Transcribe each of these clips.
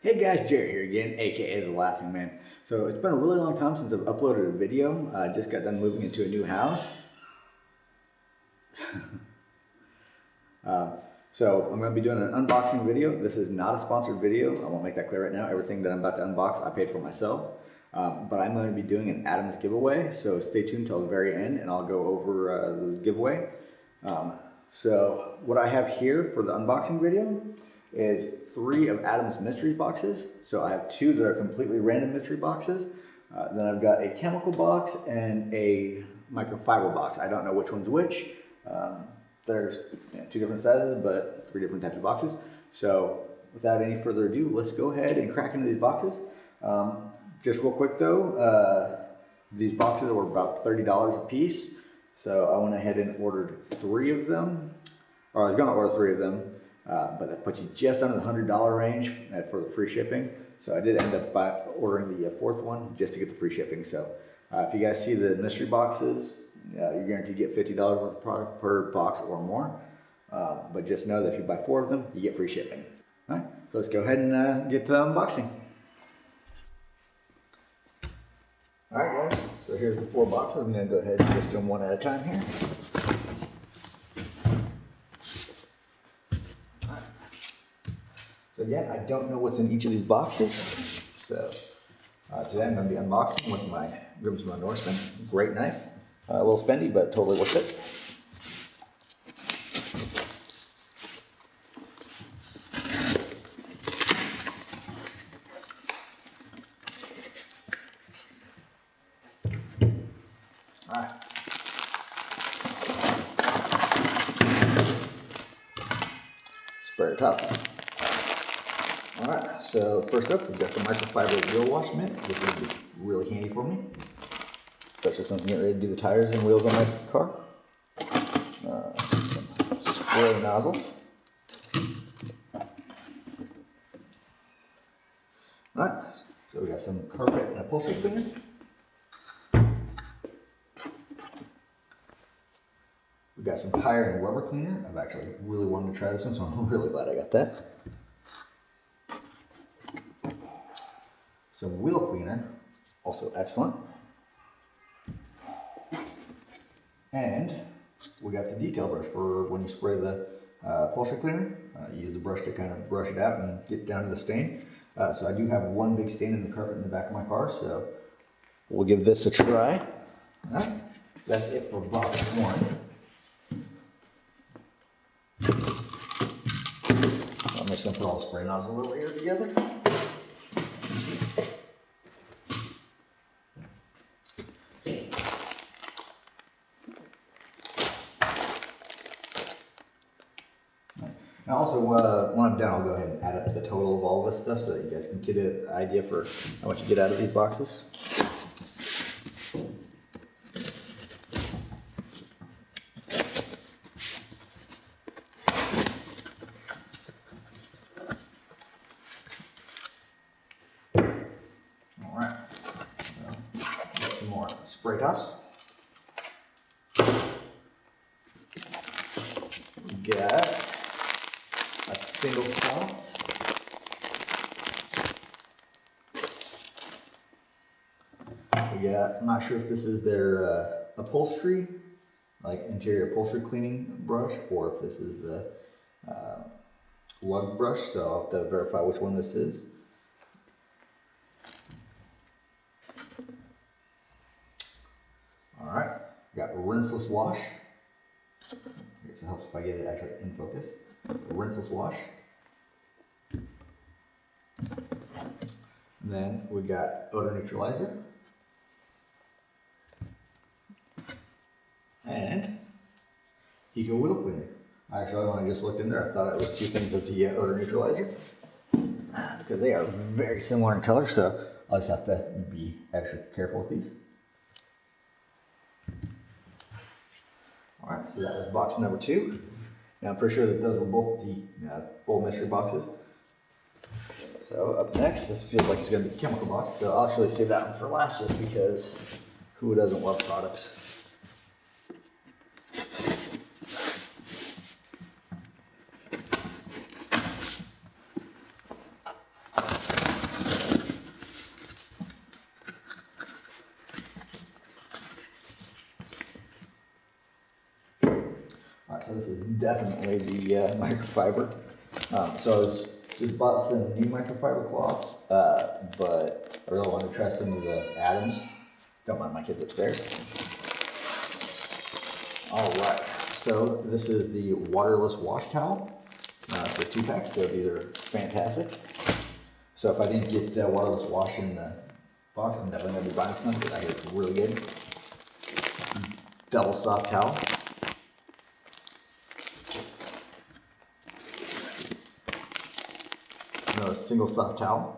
Hey guys, Jerry here again, aka The Laughing Man. So it's been a really long time since I've uploaded a video. I just got done moving into a new house. So I'm going to be doing an unboxing video. This is not a sponsored video. I want to make that clear right now. Everything that I'm about to unbox, I paid for myself. But I'm going to be doing an Adams giveaway, so stay tuned until the very end and I'll go over the giveaway. So what I have here for the unboxing video is 3 of Adams Mystery boxes. So I have 2 that are completely random mystery boxes. Then I've got a chemical box and a microfiber box. I don't know which one's which. There's 2 different sizes, but 3 different types of boxes. So without any further ado, let's go ahead and crack into these boxes. Just real quick though, these boxes were about $30 a piece. So I went ahead and ordered 3 of them, or I was gonna order 3 of them, but that puts you just under the $100 range for the free shipping. So I did end up ordering the 4th one just to get the free shipping. So if you guys see the mystery boxes, you're guaranteed to get $50 worth of product per box or more. But just know that if you buy 4 of them, you get free shipping. All right, so let's go ahead and get to the unboxing. All right, guys, so here's the 4 boxes. I'm going to go ahead and just do them one at a time here. All right. So again, I don't know what's in each of these boxes. So today I'm going to be unboxing with my Grimsby Norseman. Great knife. A little spendy, but totally worth it. Alright. Spray the top. Alright, so first up we've got the microfiber wheel wash mitt. This is really handy for me, especially since I'm getting ready to do the tires and wheels on my car. Some spray nozzles. Alright, so we got some carpet and upholstery cleaner. We got some tire and rubber cleaner. I've actually really wanted to try this one, so I'm really glad I got that. Some wheel cleaner, also excellent. And we got the detail brush for when you spray the upholstery cleaner. You use the brush to kind of brush it out and get down to the stain. So I do have one big stain in the carpet in the back of my car, so we'll give this a try. Right. That's it for box 1. I'm just going to put all the spray nozzles over here together. And also, when I'm done, I'll go ahead and add up the total of all this stuff so that you guys can get an idea for how much you get out of these boxes. Alright, so got some more spray tops. We got a single soft. We got, I'm not sure if this is their upholstery, like interior upholstery cleaning brush, or if this is the lug brush, so I'll have to verify which one this is. Alright, got rinseless wash. I guess it helps if I get it actually in focus. So rinseless wash. And then we got odor neutralizer. And Eco wheel cleaner. Actually, when I just looked in there, I thought it was 2 things with the odor neutralizer, because they are very similar in color, so I'll just have to be extra careful with these. Alright, so that was box number 2. Now I'm pretty sure that those were both the full mystery boxes. So up next, this feels like it's going to be the chemical box, so I'll actually save that one for last just because who doesn't love products? so this is definitely the microfiber. So I just bought some new microfiber cloths, but I really want to try some of the Adams. Don't mind my kids upstairs. All right, so this is the waterless wash towel. So 2-pack, so these are fantastic. So if I didn't get waterless wash in the box, I'm definitely going to be buying some because I hear it's really good. Double soft towel. Another single soft towel.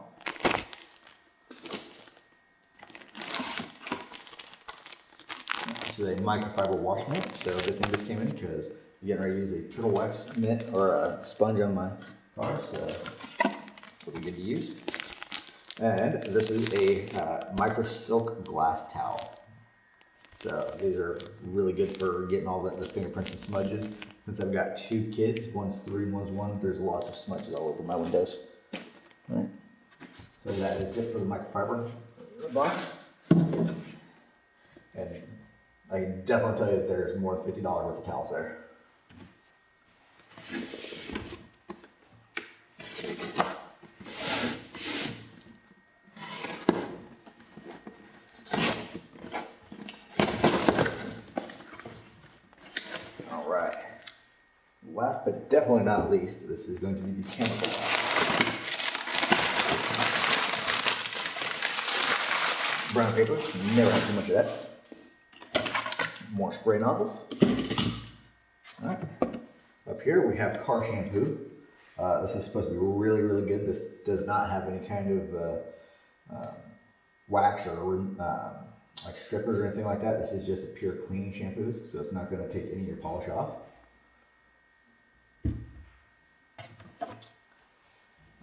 This is a microfiber wash mitt, so good thing this came in because I'm getting ready to use a turtle wax mitt or a sponge on my car, so it'll be good to use. And this is a micro silk glass towel. So these are really good for getting all the fingerprints and smudges. Since I've got 2 kids, one's 3 and one's 1, there's lots of smudges all over my windows. All right. So that is it for the microfiber box. And I can definitely tell you that there's more than $50 worth of towels there. All right. Last but definitely not least, this is going to be the chemical box. Brown paper, never have too much of that. More spray nozzles. Alright. Up here we have car shampoo. This is supposed to be really, really good. This does not have any kind of wax or like strippers or anything like that. This is just a pure cleaning shampoo, so it's not going to take any of your polish off.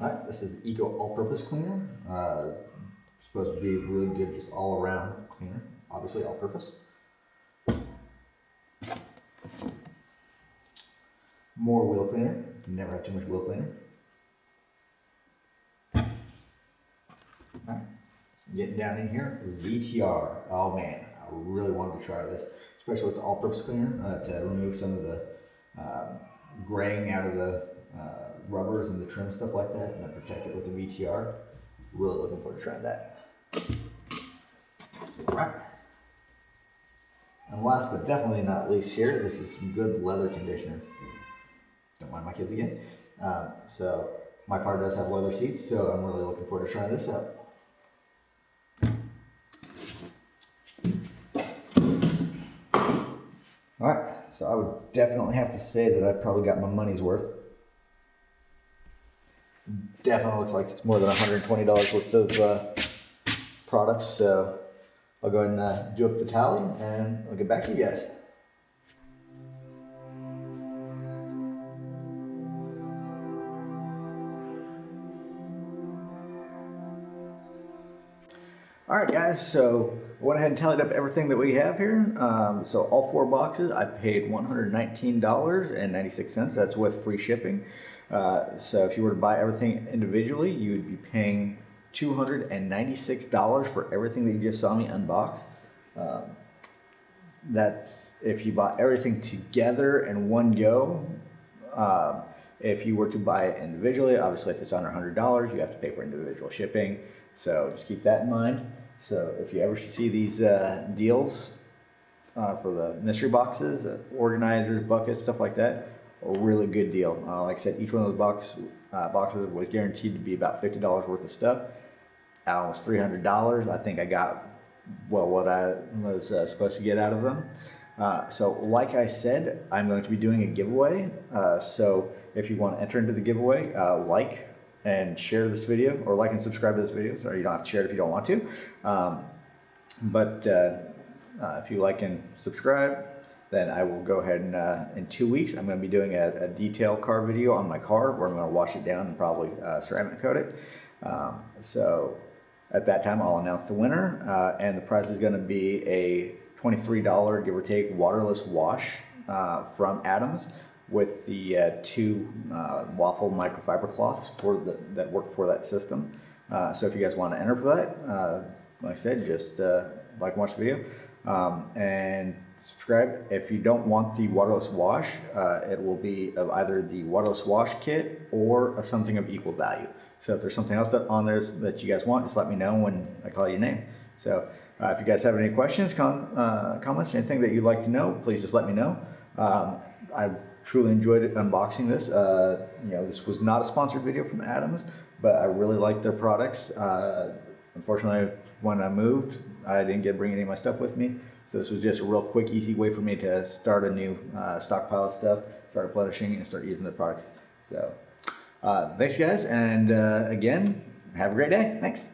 Alright, this is the Eco All-Purpose Cleaner. Supposed to be really good, just all around cleaner, obviously all purpose. More wheel cleaner, never have too much wheel cleaner. Right. Getting down in here, VTR. Oh man, I really wanted to try this, especially with the all purpose cleaner to remove some of the graying out of the rubbers and the trim stuff like that, and then protect it with the VTR. Really looking forward to trying that. Alright. And last but definitely not least here, this is some good leather conditioner. Don't mind my kids again. So my car does have leather seats, so I'm really looking forward to trying this out. Alright, so I would definitely have to say that I probably got my money's worth. Definitely looks like it's more than $120 worth of products, so I'll go ahead and do up the tally and I'll get back to you guys. Alright guys, so I went ahead and tallied up everything that we have here. So all 4 boxes, I paid $119.96. That's with free shipping. So if you were to buy everything individually, you would be paying $296 for everything that you just saw me unbox. That's if you bought everything together in one go. If you were to buy it individually, obviously if it's under $100, you have to pay for individual shipping. So just keep that in mind. So if you ever see these deals for the mystery boxes, organizers, buckets, stuff like that, a really good deal. Like I said, each one of those boxes was guaranteed to be about $50 worth of stuff. At almost $300, I think I got, well, what I was supposed to get out of them. So like I said, I'm going to be doing a giveaway. So if you want to enter into the giveaway, like and share this video, or like and subscribe to this video. Sorry, you don't have to share it if you don't want to. If you like and subscribe, then I will go ahead and in 2 weeks, I'm going to be doing a detail car video on my car where I'm going to wash it down and probably ceramic coat it. So at that time, I'll announce the winner, and the prize is going to be a $23, give or take, waterless wash from Adams with the 2 waffle microfiber cloths that work for that system. So if you guys want to enter for that, like I said, just like and watch the video. And subscribe. If you don't want the waterless wash, it will be of either the waterless wash kit or of something of equal value. So if there's something else on there that you guys want, just let me know when I call your name. So if you guys have any questions, comments, anything that you'd like to know, please just let me know. I truly enjoyed unboxing this. This was not a sponsored video from Adams, but I really like their products. Unfortunately, when I moved, I didn't get to bring any of my stuff with me. So this was just a real quick, easy way for me to start a new stockpile of stuff, start replenishing, and start using the products. So thanks, guys, and again, have a great day. Thanks.